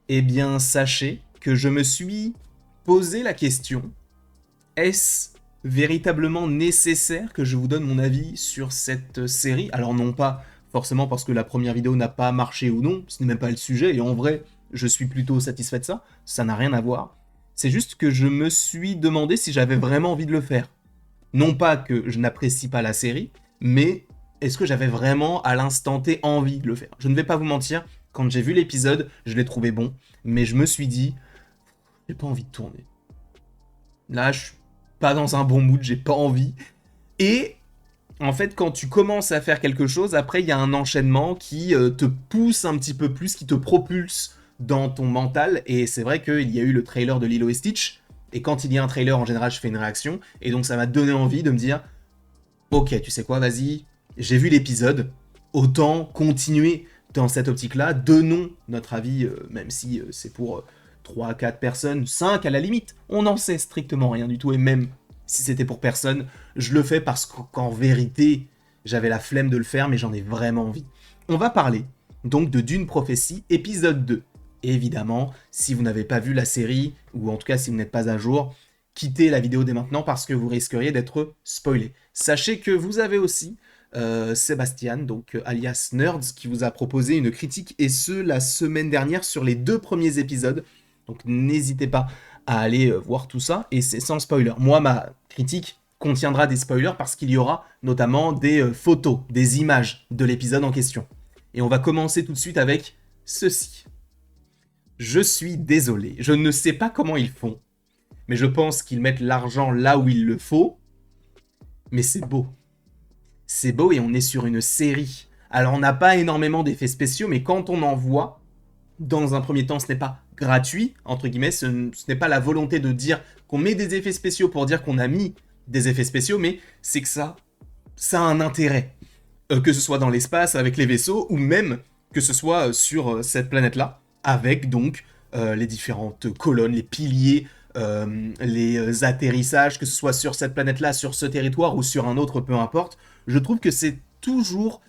Eh bien, sachez que je me suis posé la question, est-ce véritablement nécessaire que je vous donne mon avis sur cette série? Alors non pas forcément parce que la première vidéo n'a pas marché ou non, ce n'est même pas le sujet, et en vrai, je suis plutôt satisfait de ça n'a rien à voir. C'est juste que je me suis demandé si j'avais vraiment envie de le faire. Non pas que je n'apprécie pas la série, mais est-ce que j'avais vraiment à l'instant T envie de le faire? Je ne vais pas vous mentir, quand j'ai vu l'épisode, je l'ai trouvé bon, mais je me suis dit, j'ai pas envie de tourner. Là, je suis pas dans un bon mood, j'ai pas envie. Et en fait, quand tu commences à faire quelque chose, après, il y a un enchaînement qui te pousse un petit peu plus, qui te propulse dans ton mental. Et c'est vrai qu'il y a eu le trailer de Lilo et Stitch. Et quand il y a un trailer, en général, je fais une réaction. Et donc, ça m'a donné envie de me dire, ok, tu sais quoi, vas-y, j'ai vu l'épisode, autant continuer dans cette optique-là, donnons notre avis, même si c'est pour 3, 4 personnes, 5 à la limite, on n'en sait strictement rien du tout, et même si c'était pour personne, je le fais parce qu'en vérité, j'avais la flemme de le faire, mais j'en ai vraiment envie. On va parler donc de Dune Prophétie, épisode 2. Évidemment, si vous n'avez pas vu la série, ou en tout cas si vous n'êtes pas à jour, quittez la vidéo dès maintenant parce que vous risqueriez d'être spoilé. Sachez que vous avez aussi Sébastien, donc alias Nerds, qui vous a proposé une critique, et ce, la semaine dernière, sur les 2 premiers épisodes. Donc n'hésitez pas à aller voir tout ça, et c'est sans spoiler. Moi, ma critique contiendra des spoilers parce qu'il y aura notamment des photos, des images de l'épisode en question. Et on va commencer tout de suite avec ceci. Je suis désolé, je ne sais pas comment ils font, mais je pense qu'ils mettent l'argent là où il le faut, mais c'est beau. C'est beau et on est sur une série. Alors on n'a pas énormément d'effets spéciaux, mais quand on en voit, dans un premier temps, ce n'est pas gratuit, entre guillemets, ce n'est pas la volonté de dire qu'on met des effets spéciaux pour dire qu'on a mis des effets spéciaux, mais c'est que ça a un intérêt. Que ce soit dans l'espace avec les vaisseaux, ou même que ce soit sur cette planète-là, avec donc les différentes colonnes, les piliers, les atterrissages, que ce soit sur cette planète-là, sur ce territoire ou sur un autre, peu importe. Je trouve que c'est toujours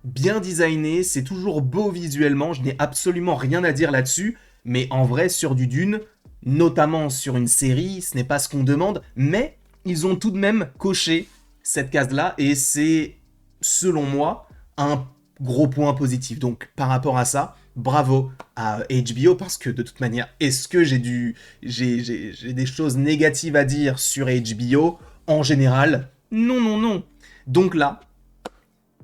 bien designé, c'est toujours beau visuellement, je n'ai absolument rien à dire là-dessus, mais en vrai, sur du Dune, notamment sur une série, ce n'est pas ce qu'on demande, mais ils ont tout de même coché cette case-là, et c'est, selon moi, un gros point positif. Donc, par rapport à ça, bravo à HBO, parce que de toute manière, est-ce que j'ai des choses négatives à dire sur HBO? En général, non, non, non. Donc là,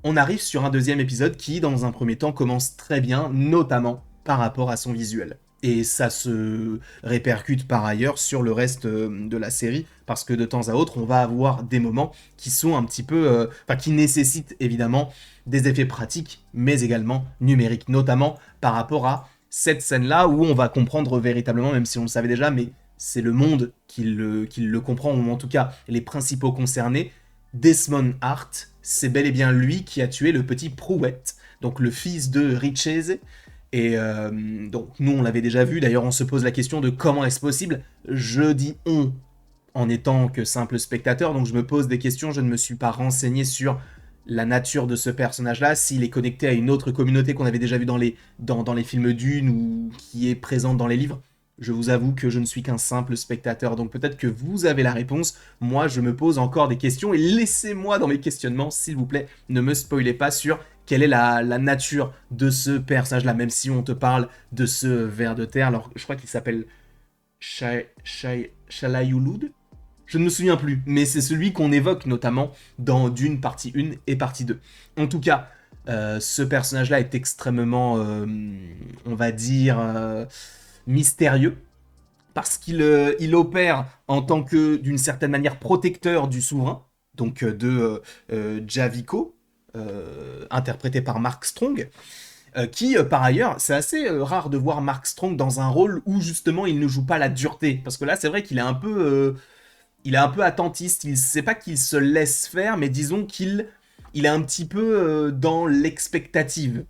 on arrive sur un deuxième épisode qui, dans un premier temps, commence très bien, notamment par rapport à son visuel. Et ça se répercute par ailleurs sur le reste de la série, parce que de temps à autre, on va avoir des moments qui sont un petit peu... Enfin, qui nécessitent évidemment des effets pratiques, mais également numériques, notamment par rapport à cette scène-là, où on va comprendre véritablement, même si on le savait déjà, mais c'est le monde qui le comprend, ou en tout cas les principaux concernés. Desmond Hart, c'est bel et bien lui qui a tué le petit Prouette, donc le fils de Richese. Et donc nous on l'avait déjà vu, d'ailleurs on se pose la question de comment est-ce possible. Je dis on en étant que simple spectateur, donc je me pose des questions, je ne me suis pas renseigné sur la nature de ce personnage-là, s'il est connecté à une autre communauté qu'on avait déjà vu dans les films Dune ou qui est présente dans les livres. Je vous avoue que je ne suis qu'un simple spectateur, donc peut-être que vous avez la réponse. Moi, je me pose encore des questions, et laissez-moi dans mes questionnements, s'il vous plaît, ne me spoilez pas sur quelle est la nature de ce personnage-là, même si on te parle de ce ver de terre. Alors, je crois qu'il s'appelle Shalayulud. Je ne me souviens plus, mais c'est celui qu'on évoque notamment dans Dune partie 1 et partie 2. En tout cas, ce personnage-là est extrêmement, on va dire, mystérieux, parce qu'il il opère en tant que, d'une certaine manière, protecteur du souverain, donc de Javico, interprété par Mark Strong, qui, par ailleurs, c'est assez rare de voir Mark Strong dans un rôle où, justement, il ne joue pas la dureté, parce que là, c'est vrai qu'il est un peu... il est un peu attentiste, il sait pas qu'il se laisse faire, mais disons qu'il est un petit peu dans l'expectative.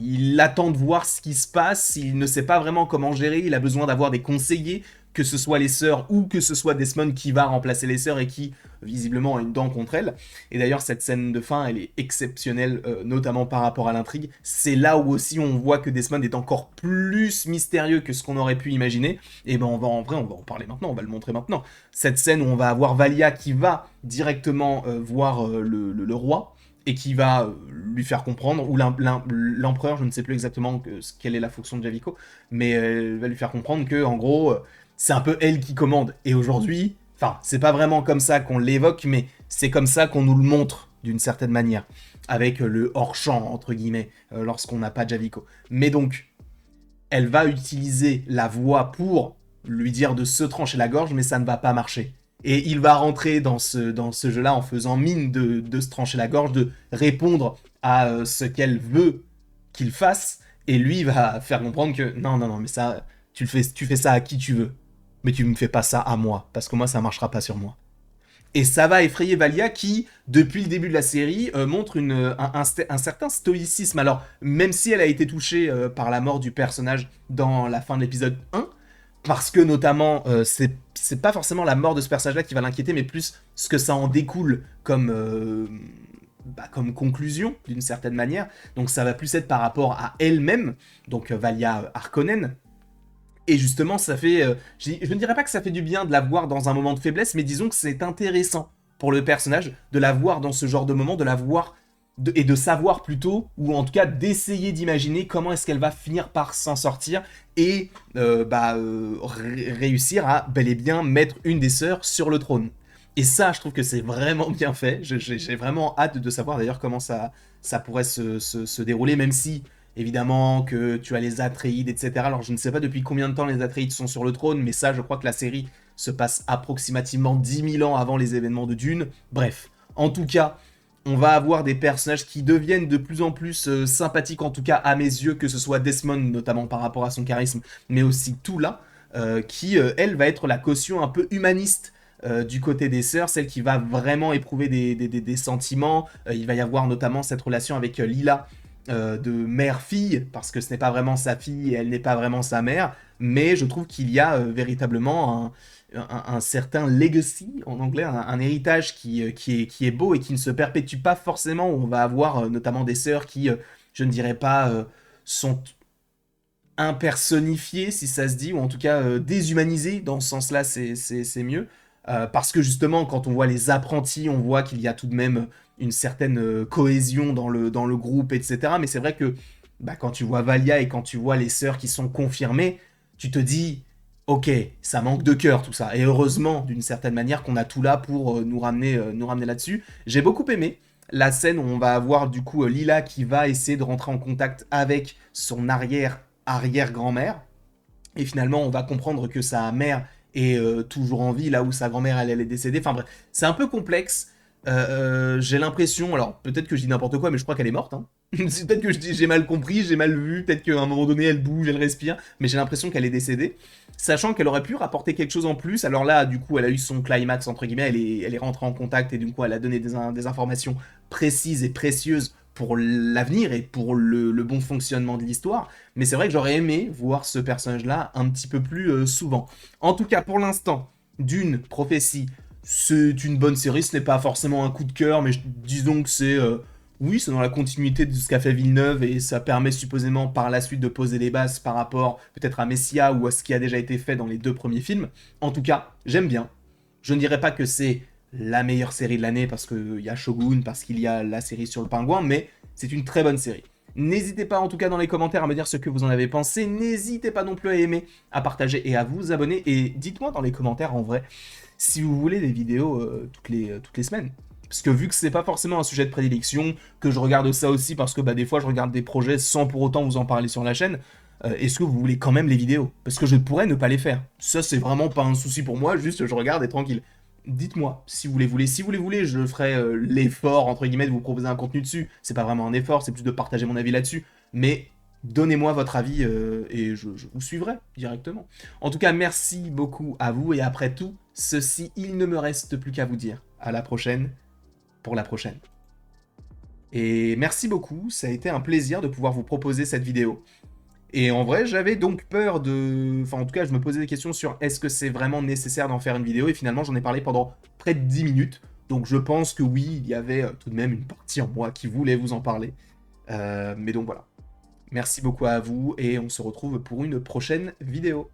Il attend de voir ce qui se passe, il ne sait pas vraiment comment gérer, il a besoin d'avoir des conseillers, que ce soit les sœurs ou que ce soit Desmond qui va remplacer les sœurs et qui, visiblement, a une dent contre elles. Et d'ailleurs, cette scène de fin, elle est exceptionnelle, notamment par rapport à l'intrigue. C'est là où aussi on voit que Desmond est encore plus mystérieux que ce qu'on aurait pu imaginer. Et ben en vrai, on va en parler maintenant, on va le montrer maintenant. Cette scène où on va avoir Valia qui va directement voir le roi, et qui va lui faire comprendre, ou l'empereur, je ne sais plus exactement quelle est la fonction de Javico, mais elle va lui faire comprendre que, en gros, c'est un peu elle qui commande. Et aujourd'hui, enfin, c'est pas vraiment comme ça qu'on l'évoque, mais c'est comme ça qu'on nous le montre, d'une certaine manière, avec le hors-champ, entre guillemets, lorsqu'on n'a pas Javico. Mais donc, elle va utiliser la voix pour lui dire de se trancher la gorge, mais ça ne va pas marcher. Et il va rentrer dans ce jeu-là en faisant mine de se trancher la gorge, de répondre à ce qu'elle veut qu'il fasse, et lui va faire comprendre que non, non, non, mais ça, tu fais ça à qui tu veux, mais tu me fais pas ça à moi, parce que moi, ça marchera pas sur moi. Et ça va effrayer Valia qui, depuis le début de la série, montre un certain stoïcisme. Alors, même si elle a été touchée par la mort du personnage dans la fin de l'épisode 1, parce que notamment, c'est pas forcément la mort de ce personnage-là qui va l'inquiéter, mais plus ce que ça en découle comme conclusion, d'une certaine manière. Donc ça va plus être par rapport à elle-même, donc Valia Harkonnen. Et justement, ça fait... je ne dirais pas que ça fait du bien de la voir dans un moment de faiblesse, mais disons que c'est intéressant pour le personnage de la voir dans ce genre de moment, de la voir et de savoir plutôt, ou en tout cas d'essayer d'imaginer comment est-ce qu'elle va finir par s'en sortir et réussir à bel et bien mettre une des sœurs sur le trône. Et ça, je trouve que c'est vraiment bien fait. J'ai vraiment hâte de savoir d'ailleurs comment ça pourrait se dérouler, même si évidemment que tu as les Atreides, etc. Alors je ne sais pas depuis combien de temps les Atreides sont sur le trône, mais ça, je crois que la série se passe approximativement 10 000 ans avant les événements de Dune. Bref, en tout cas, on va avoir des personnages qui deviennent de plus en plus sympathiques, en tout cas à mes yeux, que ce soit Desmond, notamment par rapport à son charisme, mais aussi Tula, qui, elle, va être la caution un peu humaniste du côté des sœurs, celle qui va vraiment éprouver des sentiments. Il va y avoir notamment cette relation avec Lila, de mère-fille, parce que ce n'est pas vraiment sa fille et elle n'est pas vraiment sa mère, mais je trouve qu'il y a véritablement un certain legacy en anglais, un héritage qui est beau et qui ne se perpétue pas forcément, où on va avoir notamment des sœurs qui, je ne dirais pas, sont impersonnifiées, si ça se dit, ou en tout cas déshumanisées, dans ce sens-là, c'est mieux. Parce que justement, quand on voit les apprentis, on voit qu'il y a tout de même une certaine cohésion dans le groupe, etc. Mais c'est vrai que quand tu vois Valia et quand tu vois les sœurs qui sont confirmées, tu te dis, ok, ça manque de cœur tout ça. Et heureusement, d'une certaine manière, qu'on a tout là pour nous ramener là-dessus. J'ai beaucoup aimé la scène où on va avoir du coup Lila qui va essayer de rentrer en contact avec son arrière-grand-mère. Et finalement, on va comprendre que sa mère est toujours en vie, là où sa grand-mère, elle est décédée. Enfin bref, c'est un peu complexe. J'ai l'impression, alors peut-être que je dis n'importe quoi, mais je crois qu'elle est morte. Hein. C'est peut-être que j'ai mal compris, j'ai mal vu, peut-être qu'à un moment donné, elle bouge, elle respire, mais j'ai l'impression qu'elle est décédée. Sachant qu'elle aurait pu rapporter quelque chose en plus. Alors là, du coup, elle a eu son climax, entre guillemets, elle est rentrée en contact et du coup, elle a donné des informations précises et précieuses pour l'avenir et pour le bon fonctionnement de l'histoire. Mais c'est vrai que j'aurais aimé voir ce personnage-là un petit peu plus souvent. En tout cas, pour l'instant, Dune, Prophétie, c'est une bonne série. Ce n'est pas forcément un coup de cœur, mais disons que c'est... oui, c'est dans la continuité de ce qu'a fait Villeneuve et ça permet supposément par la suite de poser les bases par rapport peut-être à Messia ou à ce qui a déjà été fait dans les deux premiers films. En tout cas, j'aime bien. Je ne dirais pas que c'est la meilleure série de l'année parce qu'il y a Shogun, parce qu'il y a la série sur le pingouin, mais c'est une très bonne série. N'hésitez pas en tout cas dans les commentaires à me dire ce que vous en avez pensé. N'hésitez pas non plus à aimer, à partager et à vous abonner. Et dites-moi dans les commentaires en vrai si vous voulez des vidéos toutes les semaines. Parce que vu que c'est pas forcément un sujet de prédilection, que je regarde ça aussi parce que des fois je regarde des projets sans pour autant vous en parler sur la chaîne, est-ce que vous voulez quand même les vidéos? Parce que je pourrais ne pas les faire. Ça c'est vraiment pas un souci pour moi, juste je regarde et tranquille. Dites-moi si vous les voulez. Si vous les voulez, je ferai l'effort, entre guillemets, de vous proposer un contenu dessus. C'est pas vraiment un effort, c'est plus de partager mon avis là-dessus. Mais donnez-moi votre avis et je vous suivrai directement. En tout cas, merci beaucoup à vous. Et après tout ceci, il ne me reste plus qu'à vous dire à la prochaine pour la prochaine. Et merci beaucoup, ça a été un plaisir de pouvoir vous proposer cette vidéo. Et en vrai, j'avais donc peur de... Enfin, en tout cas, je me posais des questions sur est-ce que c'est vraiment nécessaire d'en faire une vidéo, et finalement, j'en ai parlé pendant près de 10 minutes. Donc je pense que oui, il y avait tout de même une partie en moi qui voulait vous en parler. Mais donc voilà. Merci beaucoup à vous, et on se retrouve pour une prochaine vidéo.